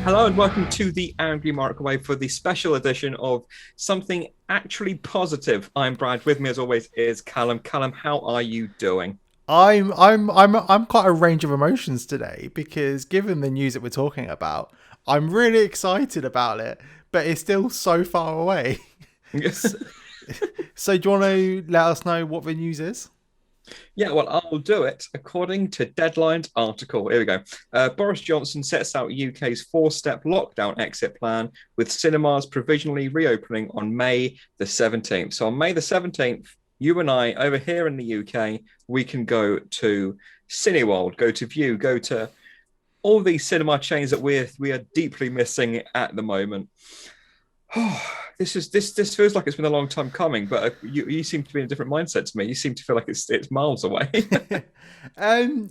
Hello and welcome to the Angry Microwave for the special edition of something actually positive. I'm Brad. With me, as always, is Callum. Callum, how are you doing? I'm quite a range of emotions today because given the news that we're talking about, I'm really excited about it, but it's still so far away. So, so do you want to let us know what the news is? Yeah, well, I'll do it according to Deadline's article. Here we go. Boris Johnson sets out UK's four-step lockdown exit plan, with cinemas provisionally reopening on May the 17th. So on May the 17th, you and I over here in the UK, we can go to Cineworld, go to Vue, go to all these cinema chains that we are deeply missing at the moment. Oh, this feels like it's been a long time coming, but you seem to be in a different mindset to me. You seem to feel like it's miles away.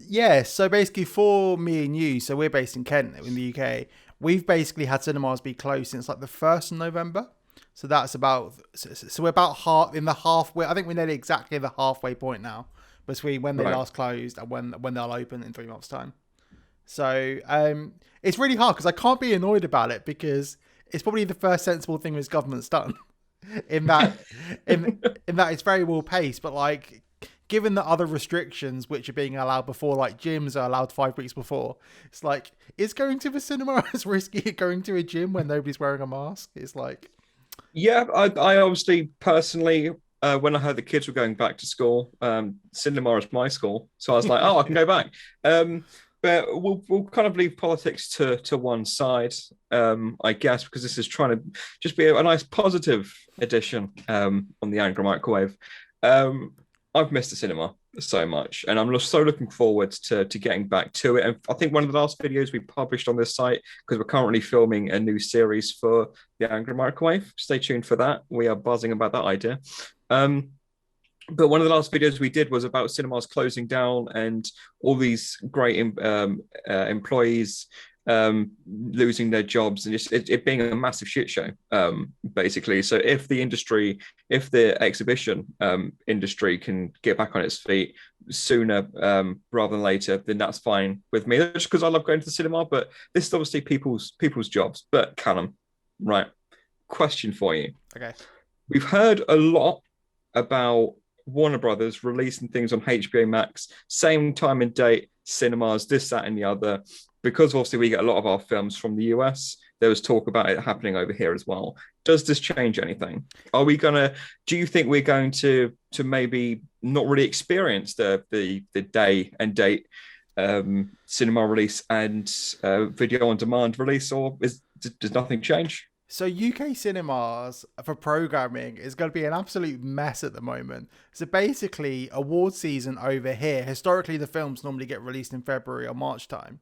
Yeah, so basically for me and you, so we're based in Kent in the UK, we've basically had cinemas be closed since like the 1st of November. So that's so we're about half in the halfway. I think we're nearly exactly the halfway point now between when they Right. last closed and when they'll open in 3 months' time. So it's really hard because I can't be annoyed about it because it's probably the first sensible thing this government's done. In that, in in that it's very well paced, but like given the other restrictions which are being allowed before, like gyms are allowed 5 weeks before, it's like is going to the cinema as risky as going to a gym when nobody's wearing a mask? It's like Yeah, I obviously personally, when I heard the kids were going back to school, cinema is my school, so I was like, oh, I can go back. But we'll kind of leave politics to one side, I guess, because this is trying to just be a nice positive addition on the Angry Microwave. Um, I've missed the cinema so much, and I'm just so looking forward to getting back to it. And I think one of the last videos we published on this site, because we're currently filming a new series for the Angry Microwave. Stay tuned for that. We are buzzing about that idea. Um, but one of the last videos we did was about cinemas closing down and all these great employees losing their jobs and just it being a massive shit show, basically. So if the exhibition industry can get back on its feet sooner rather than later, then that's fine with me. Just because I love going to the cinema, but this is obviously people's jobs. But Callum, right? Question for you. okay, We've heard a lot about Warner Brothers releasing things on HBO Max, same time and date, cinemas, this, that, and the other. Because obviously we get a lot of our films from the US, there was talk about it happening over here as well. Does this change anything? Are we gonna? Do you think we're going to maybe not really experience the day and date cinema release and video on demand release, or does nothing change? so UK cinemas for programming is going to be an absolute mess at the moment. So basically, award season over here. Historically, the films normally get released in February or March time.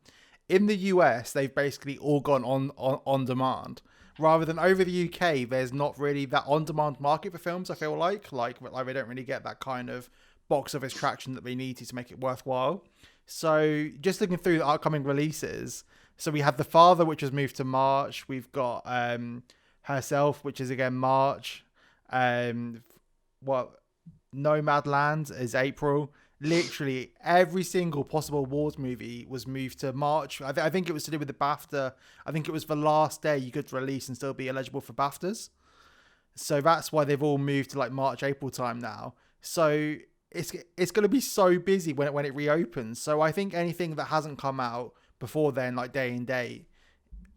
In the US, they've basically all gone on demand. Rather than over the UK, there's not really that on demand market for films. I feel like they don't really get that kind of box office traction that they need to make it worthwhile. So just looking through the upcoming releases, so we have The Father, which has moved to March. We've got Herself, which is again March. Um, what Nomadland is April. Literally every single possible awards movie was moved to March. I think it was to do with the BAFTA. I think it was the last day you could release and still be eligible for BAFTAs. So that's why they've all moved to like March, April time now. So it's going to be so busy when it reopens. So I think anything that hasn't come out before then, like day and date,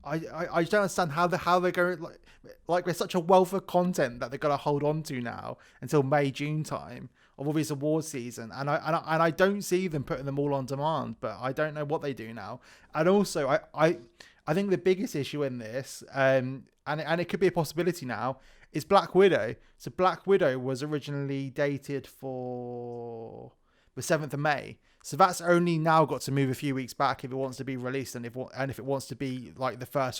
I just don't understand how they're going like there's such a wealth of content that they're going to hold on to now until May June time of all this award season, and I don't see them putting them all on demand, but I don't know what they do now. And also I think the biggest issue in this, and it could be a possibility now, is Black Widow. So Black Widow was originally dated for the 7th of May. So that's only now got to move a few weeks back if it wants to be released, and if it wants to be like the first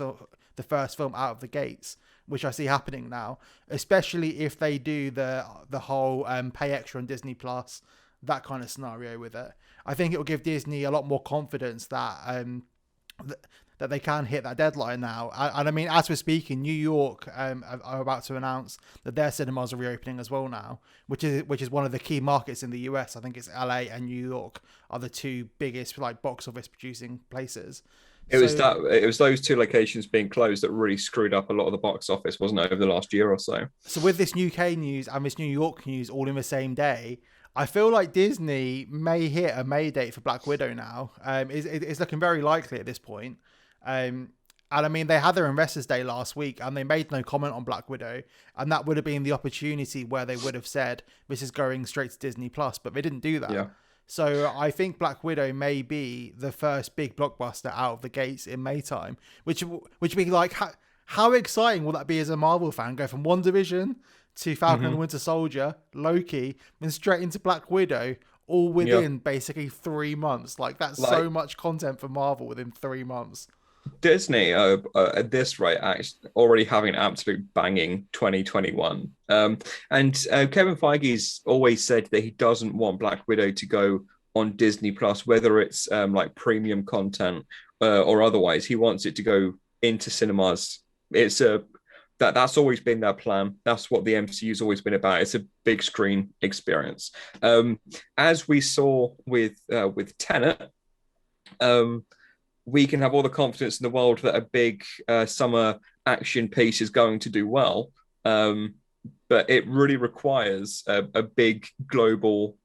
film out of the gates, which I see happening now, especially if they do the whole pay extra on Disney Plus, that kind of scenario with it. I think it will give Disney a lot more confidence that they can hit that deadline now. And I mean, as we're speaking, New York are about to announce that their cinemas are reopening as well now, which is one of the key markets in the US. I think it's LA and New York are the two biggest like box office producing places. So it was those two locations being closed that really screwed up a lot of the box office, wasn't it, over the last year or so? so with this UK news and this New York news all in the same day, I feel like Disney may hit a May date for Black Widow now. It's looking very likely at this point. And I mean, they had their Investors Day last week and they made no comment on Black Widow. And that would have been the opportunity where they would have said, this is going straight to Disney Plus, but they didn't do that. Yeah. So I think Black Widow may be the first big blockbuster out of the gates in May time, which would be like, how exciting will that be as a Marvel fan? Go from WandaVision to Falcon and the Winter Soldier, Loki, and straight into Black Widow, all within basically 3 months. Like, that's so much content for Marvel within 3 months. Disney, at this rate, actually already having an absolute banging 2021. And Kevin Feige's always said that he doesn't want Black Widow to go on Disney Plus, whether it's like premium content or otherwise. He wants it to go into cinemas. That's always been their plan. That's what the MCU's always been about. It's a big screen experience. As we saw with Tenet. We can have all the confidence in the world that a big summer action piece is going to do well. But it really requires a big global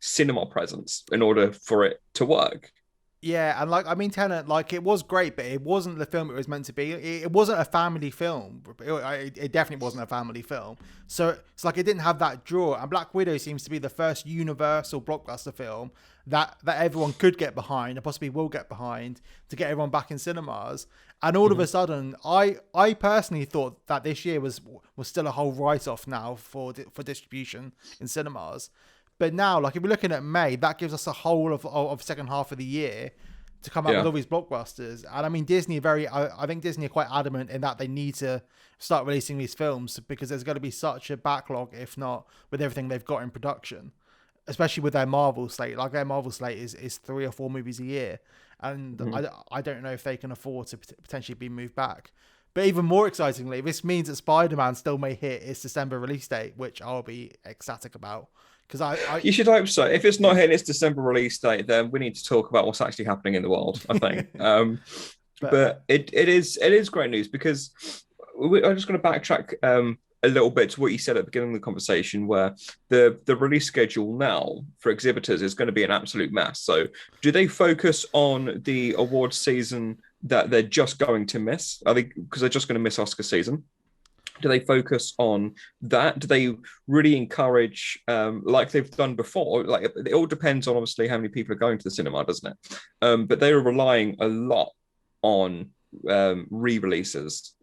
cinema presence in order for it to work. Yeah, and like, I mean, Tenet, like, it was great, but it wasn't the film it was meant to be. It wasn't a family film. It definitely wasn't a family film. So it's like it didn't have that draw. And Black Widow seems to be the first universal blockbuster film that everyone could get behind and possibly will get behind to get everyone back in cinemas. And all of a sudden, I personally thought that this year was still a whole write-off now for distribution in cinemas. But now, like, if we're looking at May, that gives us a whole of second half of the year to come out with all these blockbusters. And I mean, I think Disney are quite adamant in that they need to start releasing these films because there's going to be such a backlog, if not with everything they've got in production, especially with their Marvel slate. Like, their Marvel slate is 3 or 4 movies a year. And I don't know if they can afford to potentially be moved back. But even more excitingly, this means that Spider-Man still may hit its December release date, which I'll be ecstatic about. Because you should hope so. If it's not hitting its December release date, then we need to talk about what's actually happening in the world, I think. But it is great news because I'm just going to backtrack a little bit to what you said at the beginning of the conversation, where the release schedule now for exhibitors is going to be an absolute mess. So do they focus on the awards season that they're just going to miss? I think because they're just going to miss Oscar season. Do they focus on that? Do they really encourage, like they've done before? Like, it all depends on obviously how many people are going to the cinema, doesn't it? But they are relying a lot on re-releases,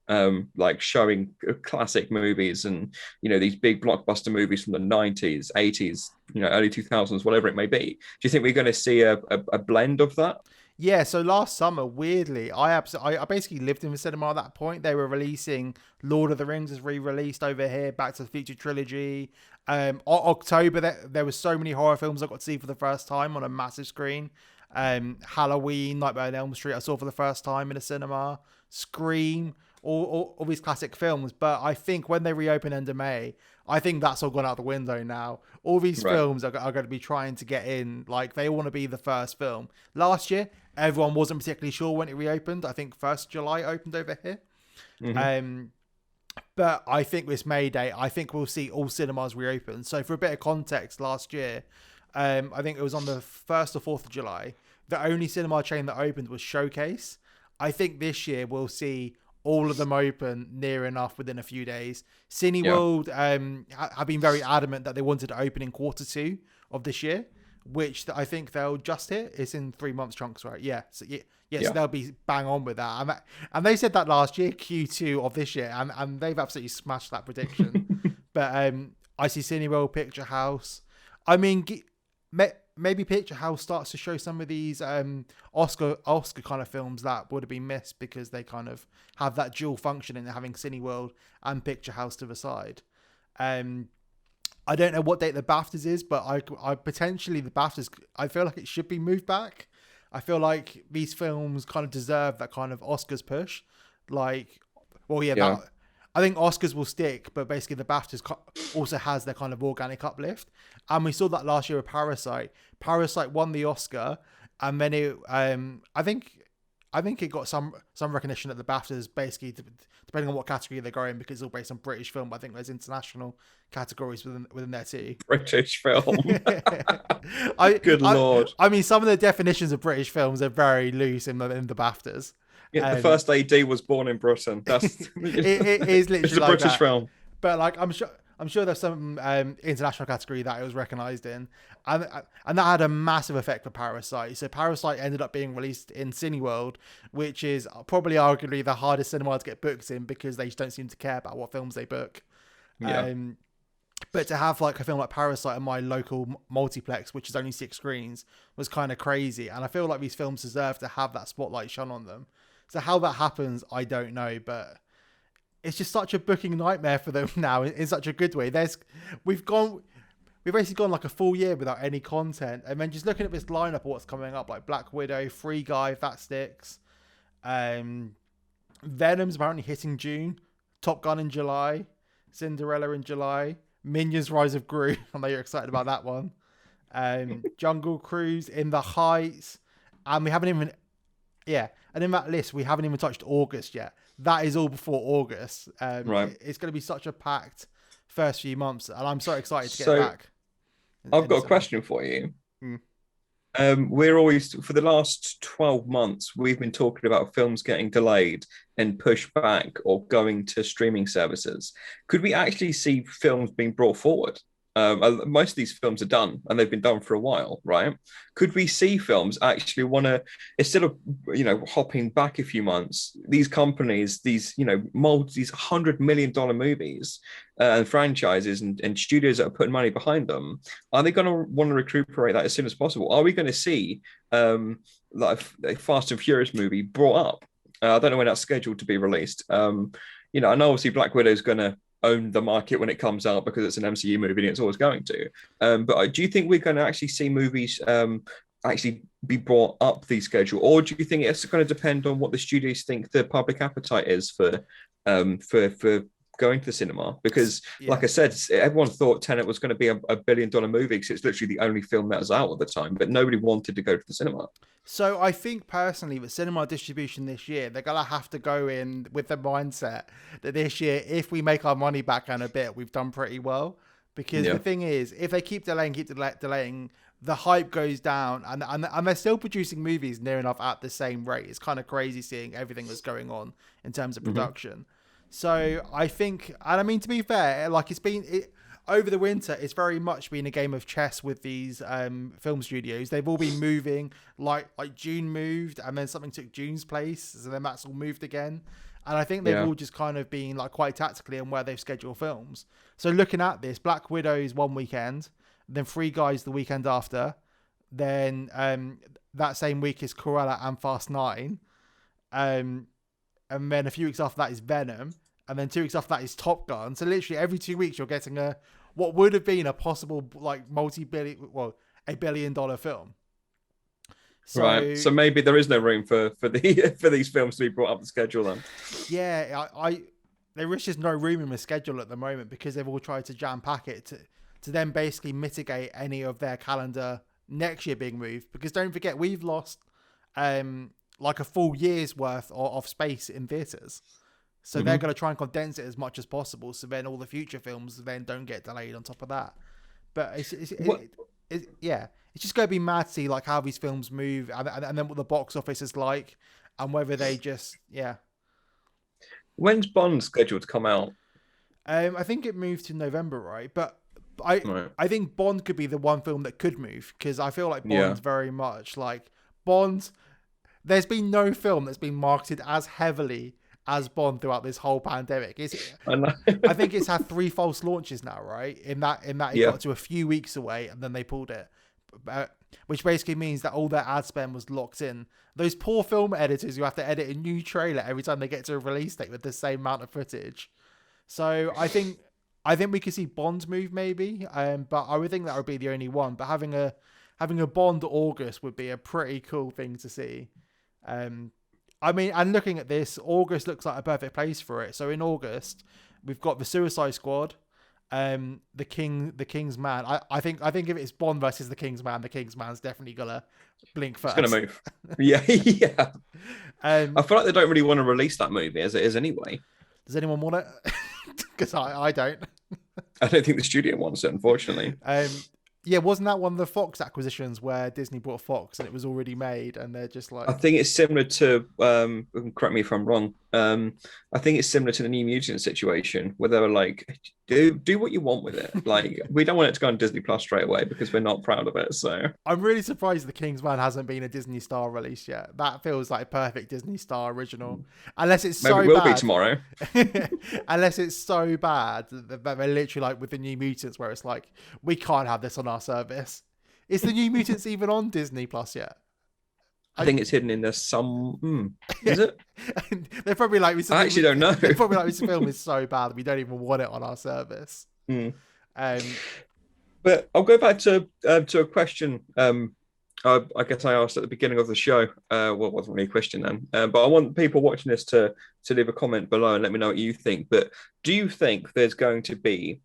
like showing classic movies and these big blockbuster movies from the 90s, 80s, early 2000s, whatever it may be. Do you think we're going to see a blend of that? Yeah, so last summer, weirdly, I basically lived in the cinema at that point. They were releasing Lord of the Rings as re-released over here, Back to the Future trilogy. October, there was so many horror films I got to see for the first time on a massive screen. Halloween, Nightmare on Elm Street, I saw for the first time in a cinema. Scream, all these classic films. But I think when they reopen end of May, I think that's all gone out the window now. All these films are going to be trying to get in. Like, they want to be the first film. Last year, everyone wasn't particularly sure when it reopened. I think 1st July opened over here. But I think this May Day, I think we'll see all cinemas reopen. So for a bit of context, last year, I think it was on the 1st or 4th of July, the only cinema chain that opened was Showcase. I think this year we'll see all of them open near enough within a few days. Cineworld have been very adamant that they wanted to open in Q2 of this year, which I think they'll just hit. It's in 3 months chunks, right? Yeah. So they'll be bang on with that. And they said that last year, Q2 of this year, and they've absolutely smashed that prediction. But I see Cineworld, Picture House. I mean, maybe Picture House starts to show some of these Oscar kind of films that would have been missed because they kind of have that dual function in having Cineworld and Picture House to the side. I don't know what date the BAFTAs is, but I potentially the BAFTAs, I feel like it should be moved back. I feel like these films kind of deserve that kind of Oscars push. Like, well, I think Oscars will stick, but basically the BAFTAs also has their kind of organic uplift. And we saw that last year with Parasite. Parasite won the Oscar, and then I think I think it got some recognition at the BAFTAs, basically depending on what category they go in, because it's all based on British film. But I think there's international categories within there too. British film. I, Good I lord. I mean, some of the definitions of British films are very loose in the BAFTAs. Yeah, the first AD was born in Britain. That's it is literally it's a like British that. film. But like, I'm sure there's some international category that it was recognised in, and that had a massive effect for Parasite. So Parasite ended up being released in Cineworld, which is probably arguably the hardest cinema to get booked in, because they just don't seem to care about what films they book. Yeah. But to have like a film like Parasite in my local multiplex, which is only 6 screens, was kind of crazy. And I feel like these films deserve to have that spotlight shone on them. So how that happens, I don't know, but it's just such a booking nightmare for them now in such a good way. We've basically gone like a full year without any content, and then just looking at this lineup of what's coming up, like Black Widow, Free Guy, if that sticks. Venom's apparently hitting June, Top Gun in July, Cinderella in July, Minions: Rise of Gru. I know you're excited about that one. Jungle Cruise, In the Heights, and we haven't even, and in that list we haven't even touched August yet. That is all before August. Right. It's going to be such a packed first few months, and I'm so excited to get back. I've got a question for you. Mm. We're always, for the last 12 months, we've been talking about films getting delayed and pushed back or going to streaming services. Could we actually see films being brought forward? Most of these films are done, and they've been done for a while, right? Could we see films actually want to, instead of hopping back a few months, these companies, these these $100 million movies and franchises and studios that are putting money behind them, are they going to want to recuperate that as soon as possible? Are we going to see like a Fast and Furious movie brought up? I don't know when that's scheduled to be released. I know obviously Black Widow is going to own the market when it comes out because it's an MCU movie and it's always going to. But do you think we're going to actually see movies actually be brought up the schedule, or do you think it's going to depend on what the studios think the public appetite is for going to the cinema? Because, like I said, everyone thought Tenet was going to be a $1 billion movie because it's literally the only film that was out at the time, but nobody wanted to go to the cinema. So I think personally with cinema distribution this year, they're going to have to go in with the mindset that this year, if we make our money back in a bit, we've done pretty well. Because the thing is, if they keep delaying, the hype goes down, and they're still producing movies near enough at the same rate. It's kind of crazy seeing everything that's going on in terms of production. Mm-hmm. So I think, and I mean, to be fair, like over the winter, it's very much been a game of chess with these film studios. They've all been moving, like June moved, and then something took June's place, and then that's all moved again. And I think they've all just kind of been like quite tactically on where they've scheduled films. So looking at this, Black Widow's one weekend, then Free Guys the weekend after, then that same week is Cruella and Fast 9, and then a few weeks after that is Venom, and then 2 weeks after that is Top Gun. So literally every 2 weeks you're getting what would have been a possible like $1 billion film. So, right. So maybe there is no room for these films to be brought up the schedule then. Yeah, there is just no room in the schedule at the moment because they've all tried to jam pack it to then basically mitigate any of their calendar next year being moved. Because don't forget, we've lost like a full year's worth of space in theaters. So they're going to try and condense it as much as possible. So then all the future films then don't get delayed on top of that. But it's just going to be mad to see like how these films move and then what the box office is like and whether they just, When's Bond scheduled to come out? I think it moved to November, right? But I think Bond could be the one film that could move because I feel like Bond's very much like Bond. There's been no film that's been marketed as heavily as Bond throughout this whole pandemic. I think it's had 3 false launches now, right? In that it got to a few weeks away and then they pulled it, which basically means that all their ad spend was locked in. Those poor film editors who have to edit a new trailer every time they get to a release date with the same amount of footage. So I think we could see Bond move maybe, but I would think that would be the only one. But having a Bond August would be a pretty cool thing to see. I mean, and looking at this, August looks like a perfect place for it. So in August, we've got The Suicide Squad, the King's Man. I think if it's Bond versus the King's Man's definitely gonna blink It's going to first. move. Yeah, yeah. I um, feel like they don't really want to release that movie as it is anyway. does anyone want it? Because I don't. I don't think the studio wants it, unfortunately. Um, yeah, wasn't that one of the Fox acquisitions where Disney bought Fox and it was already made and they're just I like, think it's similar to, correct me if I'm wrong. I think it's similar to the New Mutant situation where they were like, do what you want with it. Like, we don't want it to go on Disney Plus straight away because we're not proud of it. So I'm really surprised the King's Man hasn't been a Disney Star release yet. That feels like a perfect Disney Star original. Unless it's maybe so it will be bad. tomorrow. Unless it's so bad that they're literally like with the New Mutants where it's like, we can't have this on our service. Is the New Mutants even on Disney Plus yet? I think it's hidden in there is it? They're probably like, I actually don't know. They're probably like, this film is so bad that we don't even want it on our service. Mm. Um, But I'll go back to a question. I guess I asked at the beginning of the show. Well, it wasn't really a question then, but I want people watching this to leave a comment below and let me know what you think. But do you think there's going to be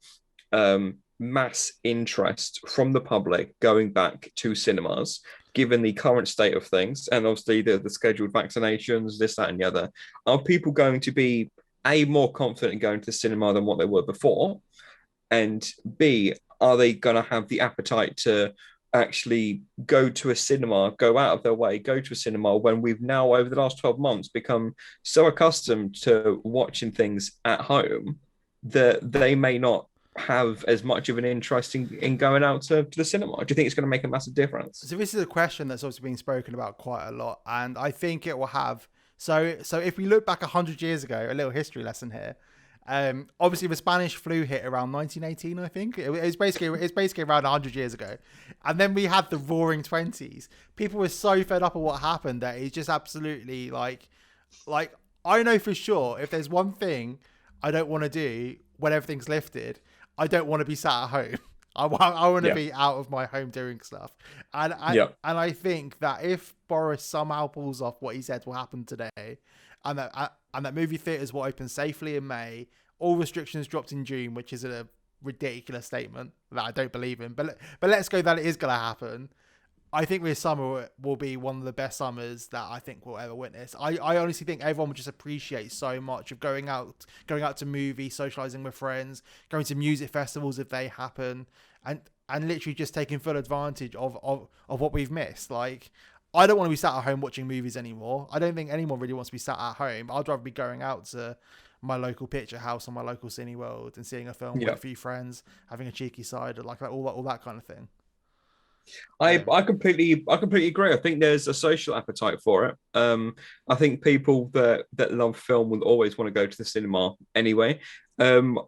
mass interest from the public going back to cinemas, given the current state of things, and obviously the scheduled vaccinations, this, that, and the other? Are people going to be more confident in going to the cinema than what they were before? And B, are they going to have the appetite to actually go to a cinema, go out of their way, go to a cinema when we've now, over the last 12 months, become so accustomed to watching things at home that they may not have as much of an interest in going out to the cinema? Do you think it's going to make a massive difference? so this is a question that's obviously been spoken about quite a lot, and I think it will have. So if we look back 100 years ago, a little history lesson here. Obviously, the Spanish flu hit around 1918, I think. It's basically around 100 years ago. And then we had the Roaring Twenties. People were so fed up of what happened that it's just absolutely like I know for sure if there's one thing I don't want to do when everything's lifted, I don't want to be sat at home. I want to be out of my home doing stuff. And I think that if Boris somehow pulls off what he said will happen today, and that movie theaters will open safely in May, all restrictions dropped in June, which is a ridiculous statement that I don't believe in. But let's go that it is going to happen. I think this summer will be one of the best summers that I think we'll ever witness. I honestly think everyone would just appreciate so much of going out to movies, socializing with friends, going to music festivals if they happen, and literally just taking full advantage of what we've missed. Like, I don't want to be sat at home watching movies anymore. I don't think anyone really wants to be sat at home. I'd rather be going out to my local picture house or my local Cineworld and seeing a film with a few friends, having a cheeky cider, like all that kind of thing. I completely agree. I think there's a social appetite for it. I think people that love film will always want to go to the cinema anyway. I'm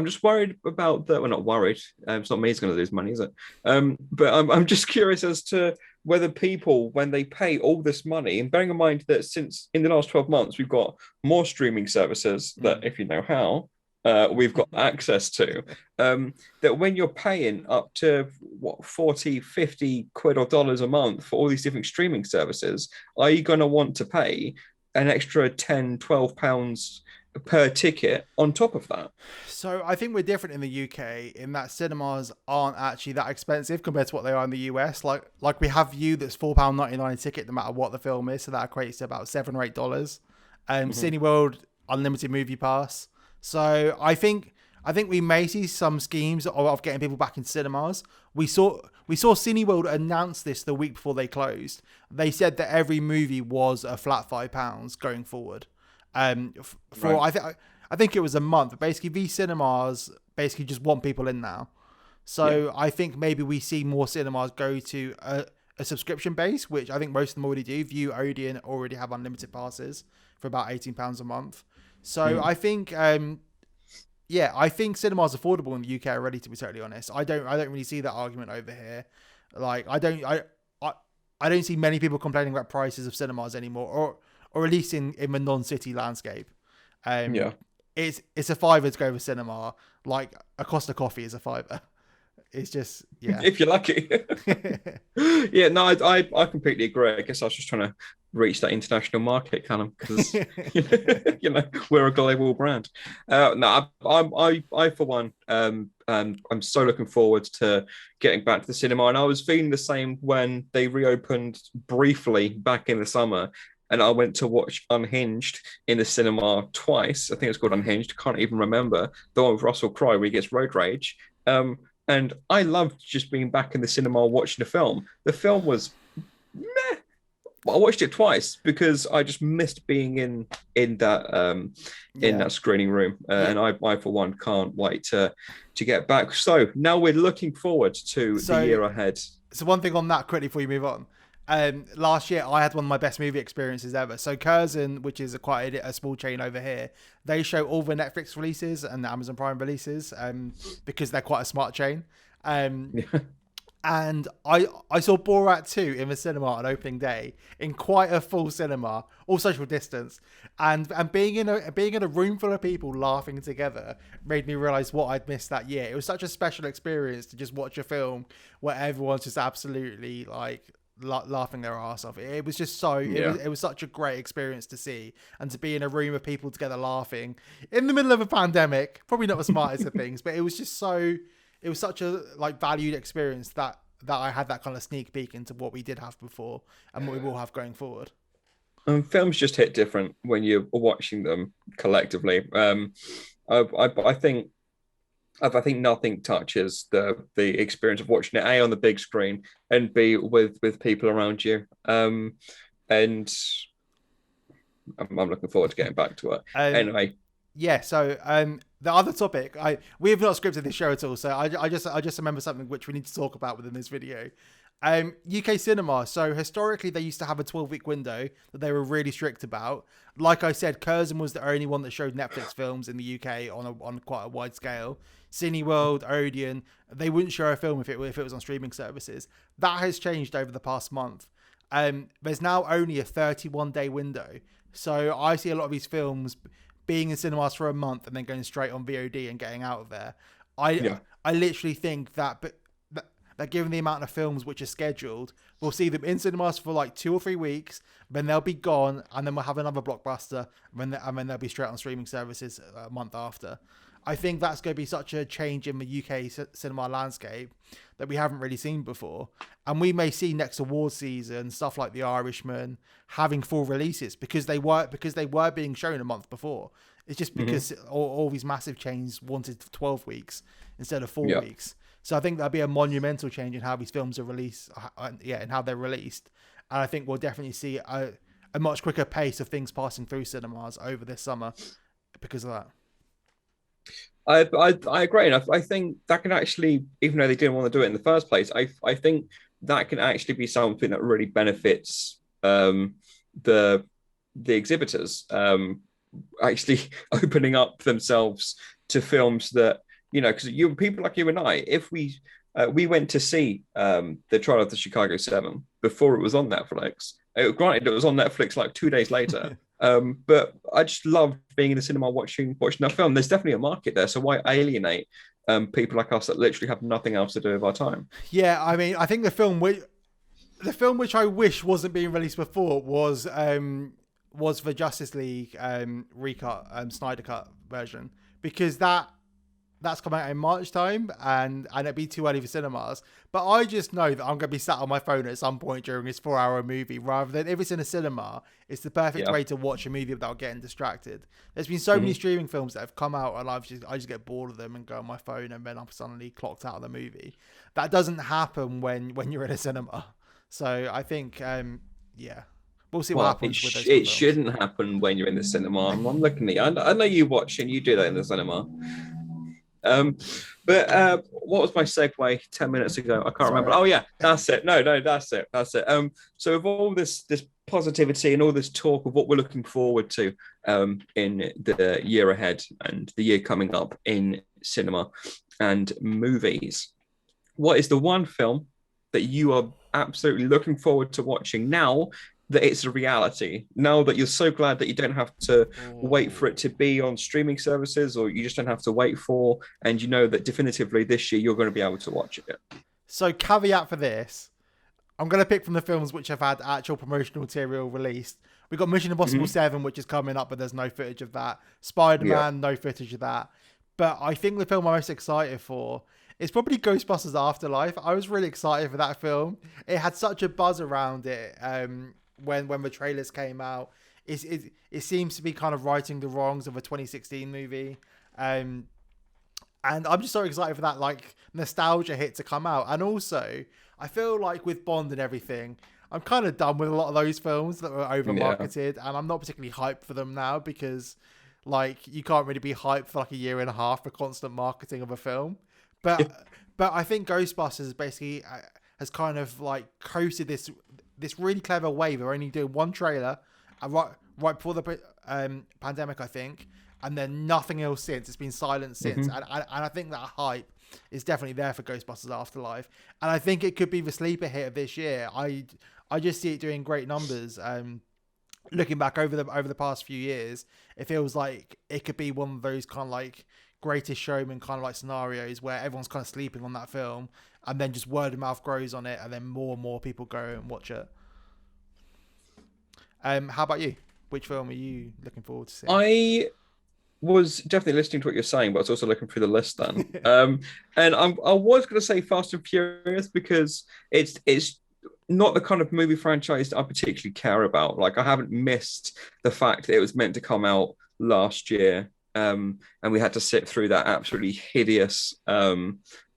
just worried about that. We're not worried. It's not me who's going to lose money, is it? But I'm just curious as to whether people, when they pay all this money, and bearing in mind that since in the last 12 months we've got more streaming services that, if you know how, we've got access to, that when you're paying up to 40, 50 quid or dollars a month for all these different streaming services, are you going to want to pay an extra 10, 12 pounds per ticket on top of that? So I think we're different in the UK in that cinemas aren't actually that expensive compared to what they are in the US. Like we have Vue that's £4.99 a ticket no matter what the film is, so that equates to about $7 or $8. Cineworld unlimited movie pass. So I think we may see some schemes of getting people back in cinemas. We saw Cineworld announce this the week before they closed. They said that every movie was a flat £5 going forward. Right. I think it was a month, but basically these cinemas basically just want people in now. So I think maybe we see more cinemas go to a subscription base, which I think most of them already do. Vue, Odeon already have unlimited passes for about £18 a month. So I think I think cinema's affordable in the UK already, to be totally honest. I don't really see that argument over here. Like I don't see many people complaining about prices of cinemas anymore, or at least in the non-city landscape. It's a fiver to go to cinema. Like a Costa coffee is a fiver. It's just, yeah. If you're lucky. Yeah, no, I completely agree. I guess I was just trying to reach that international market, Callum, because you know we're a global brand. No, I for one, I'm so looking forward to getting back to the cinema, and I was feeling the same when they reopened briefly back in the summer. And I went to watch Unhinged in the cinema twice. I think it's called Unhinged. Can't even remember the one with Russell Crowe where he gets road rage. And I loved just being back in the cinema watching the film. The film was meh. I watched it twice because I just missed being in that screening room, and I for one can't wait to get back. So now we're looking forward to the year ahead. So one thing on that quickly before you move on. Last year I had one of my best movie experiences ever. So Curzon, which is quite a small chain over here, they show all the Netflix releases and the Amazon Prime releases because they're quite a smart chain. And I saw Borat 2 in the cinema on opening day in quite a full cinema, all social distance, and being in a room full of people laughing together made me realize what I'd missed that year. It was such a special experience to just watch a film where everyone's just absolutely like laughing their ass off. It was just so it was such a great experience to see, and to be in a room of people together laughing in the middle of a pandemic. Probably not the smartest of things, but it was just so. It was such a like valued experience that I had that kind of sneak peek into what we did have before and what we will have going forward. Films just hit different when you're watching them collectively. I think nothing touches the experience of watching it A on the big screen and B with people around you. And I'm looking forward to getting back to it. Anyway. Yeah, so the other topic, we have not scripted this show at all, so I just remember something which we need to talk about within this video. UK cinema. So historically, they used to have a 12-week window that they were really strict about. Like I said, Curzon was the only one that showed Netflix films in the UK on quite a wide scale. Cineworld, Odeon, they wouldn't show a film if it was on streaming services. That has changed over the past month. There's now only a 31-day window. So I see a lot of these films being in cinemas for a month and then going straight on VOD and getting out of there. I literally think that given the amount of films which are scheduled, we'll see them in cinemas for like 2 or 3 weeks, then they'll be gone, and then we'll have another blockbuster, and then they'll be straight on streaming services a month after. I think that's going to be such a change in the UK cinema landscape that we haven't really seen before. And we may see next award season stuff like The Irishman having full releases because they were being shown a month before. It's just because all these massive chains wanted 12 weeks instead of 4 weeks. So I think there'll be a monumental change in how these films are released, and how they're released. And I think we'll definitely see a much quicker pace of things passing through cinemas over this summer because of that. I agree, and I think that can actually, even though they didn't want to do it in the first place, I think that can actually be something that really benefits the exhibitors actually opening up themselves to films that, you know, because people like you and I, if we went to see the trial of the Chicago 7 before it was on Netflix. Granted, it was on Netflix like 2 days later. But I just loved being in the cinema watching that film. There's definitely a market there, so why alienate people like us that literally have nothing else to do with our time? Yeah, I mean, I think the film which I wish wasn't being released before was the Justice League recut, Snyder Cut version, because that's coming out in March time, and it'd be too early for cinemas. But I just know that I'm going to be sat on my phone at some point during this 4-hour movie, rather than if it's in a cinema, it's the perfect way to watch a movie without getting distracted. There's been so many streaming films that have come out, and I just get bored of them and go on my phone, and then I'm suddenly clocked out of the movie. That doesn't happen when you're in a cinema. So I think, we'll see what happens with those. It shouldn't happen when you're in the cinema. I'm looking at you. I know you watch and you do that in the cinema. But what was my segue 10 minutes ago? I can't remember. Oh yeah, that's it. No, that's it. So with all this positivity and all this talk of what we're looking forward to in the year ahead and the year coming up in cinema and movies, what is the one film that you are absolutely looking forward to watching now that it's a reality, now that you're so glad that you don't have to wait for it to be on streaming services, or you just don't have to wait for, and you know that definitively this year you're going to be able to watch it? So caveat for this, I'm going to pick from the films which have had actual promotional material released. We've got Mission Impossible 7, which is coming up, but there's no footage of that. Yeah. Spider-Man, no footage of that. But I think the film I'm most excited for is probably Ghostbusters Afterlife. I was really excited for that film. It had such a buzz around it when the trailers came out. It seems to be kind of righting the wrongs of a 2016 movie. And I'm just so excited for that like nostalgia hit to come out. And also, I feel like with Bond and everything, I'm kind of done with a lot of those films that were over marketed, and I'm not particularly hyped for them now because, like, you can't really be hyped for like a year and a half for constant marketing of a film. But I think Ghostbusters basically has kind of like coasted this really clever way. They're only doing one trailer, right before the pandemic, I think, and then nothing else since. It's been silent since, and I think that hype is definitely there for Ghostbusters Afterlife, and I think it could be the sleeper hit of this year. I just see it doing great numbers. Looking back over the past few years, it feels like it could be one of those kind of like Greatest Showman kind of like scenarios where everyone's kind of sleeping on that film, and then just word of mouth grows on it, and then more and more people go and watch it. How about you? Which film are you looking forward to seeing? I was definitely listening to what you're saying, but I was also looking through the list then. And I was going to say Fast and Furious because it's not the kind of movie franchise that I particularly care about. Like, I haven't missed the fact that it was meant to come out last year, and we had to sit through that absolutely hideous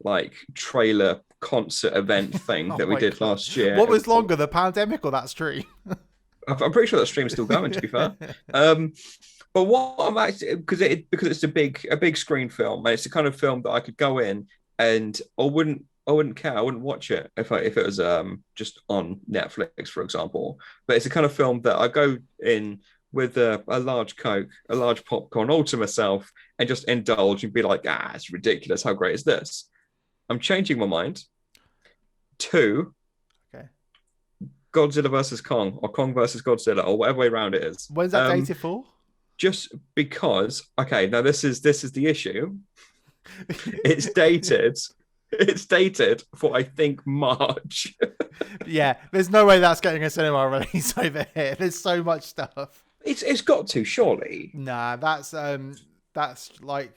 like trailer concert event thing that we did last year. What was longer, the pandemic or that stream? I'm pretty sure that stream's still going, to be fair. But what I'm actually because it's a big screen film, and it's the kind of film that I could go in and I wouldn't care. I wouldn't watch it if it was just on Netflix, for example. But it's the kind of film that I go in with a large Coke, a large popcorn, all to myself, and just indulge and be like, it's ridiculous. How great is this? I'm changing my mind. 2, Okay. Godzilla versus Kong, or Kong versus Godzilla, or whatever way around it is. When's that dated for? Just because, okay, now this is the issue. It's dated. It's dated for, I think, March. Yeah, there's no way that's getting a cinema release over here. There's so much stuff. It's got to, surely. Nah, that's like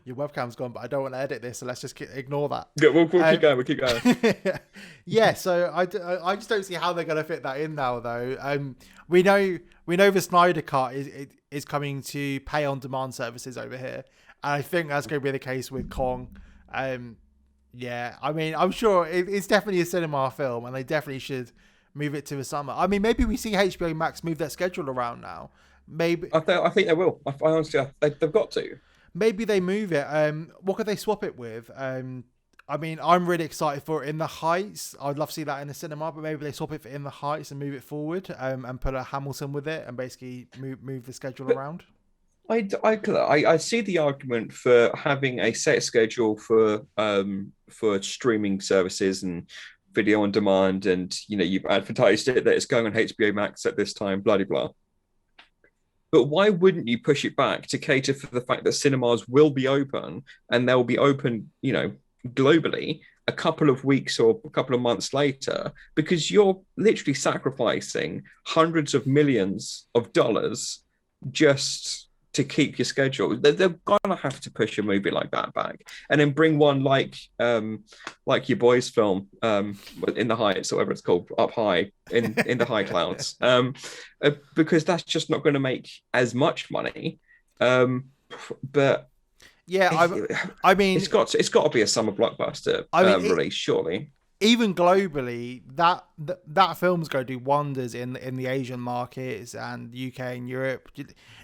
your webcam's gone, but I don't want to edit this, so let's just ignore that. Yeah, we'll keep going. We'll keep going. Yeah, so I just don't see how they're going to fit that in now, though. We know the Snyder Cut is coming to pay on demand services over here, and I think that's going to be the case with Kong. Yeah, I mean, I'm sure it's definitely a cinema film, and they definitely should move it to the summer. I mean, maybe we see HBO Max move their schedule around now. Maybe I think they will. I honestly, they've got to. Maybe they move it. What could they swap it with? I mean, I'm really excited for In the Heights. I'd love to see that in the cinema, but maybe they swap it for In the Heights and move it forward, and put a Hamilton with it, and basically move the schedule around. I see the argument for having a set schedule for streaming services and video on demand, and you've advertised it that it's going on HBO Max at this time, blah blah blah. But why wouldn't you push it back to cater for the fact that cinemas will be open, and they'll be open, globally a couple of weeks or a couple of months later? Because you're literally sacrificing hundreds of millions of dollars just to keep your schedule. They're gonna have to push a movie like that back, and then bring one like your boys' film, In the Heights, or whatever it's called, Up High, in the high clouds, because that's just not going to make as much money. But yeah, I mean, it's got to be a summer blockbuster release, surely. Even globally, that film's going to do wonders in the Asian markets and UK and Europe.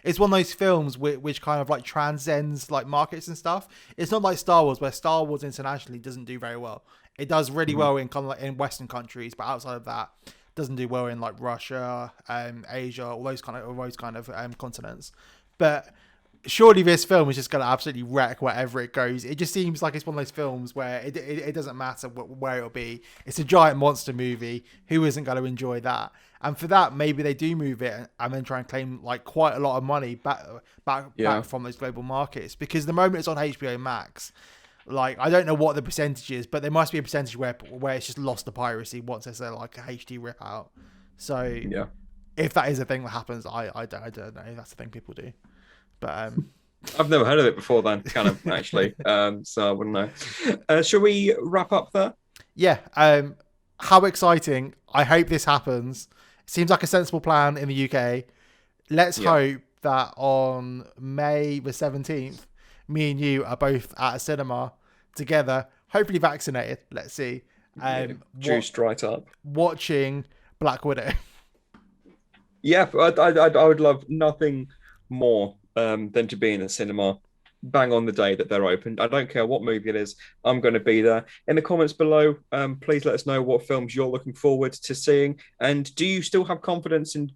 It's one of those films which kind of like transcends like markets and stuff. It's not like Star Wars, where Star Wars internationally doesn't do very well. It does really well in kind of like in Western countries, but outside of that, doesn't do well in like Russia, Asia, all those kind of continents. But surely this film is just going to absolutely wreck wherever it goes. It just seems like it's one of those films where it doesn't matter where it'll be. It's a giant monster movie. Who isn't going to enjoy that? And for that, maybe they do move it and then try and claim like quite a lot of money back from those global markets. Because the moment it's on HBO Max, Like, I don't know what the percentage is, but there must be a percentage where it's just lost to piracy once there's like a HD rip out. So Yeah. if that is a thing that happens, I don't know. That's the thing people do. But I've never heard of it before then, kind of actually. So I wouldn't know. Shall we wrap up there? yeah, how exciting. I hope this happens. It seems like a sensible plan in the UK. Let's hope that on May the 17th, me and you are both at a cinema together, hopefully vaccinated. Let's see. Juiced right up. Watching Black Widow. Yeah, I would love nothing more than to be in the cinema bang on the day that they're opened. I don't care what movie it is. I'm going to be there. In the comments below, please let us know what films you're looking forward to seeing. And do you still have confidence in,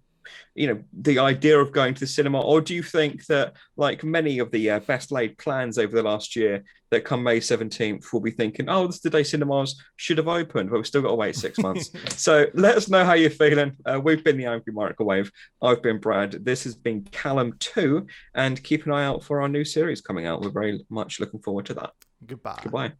the idea of going to the cinema? Or do you think that, like many of the best laid plans over the last year, that come May 17th, we'll be thinking, oh, this is the day cinemas should have opened, but we've still got to wait 6 months. So let us know how you're feeling. We've been the Angry Microwave. I've been Brad. This has been Callum 2. And keep an eye out for our new series coming out. We're very much looking forward to that. Goodbye. Goodbye.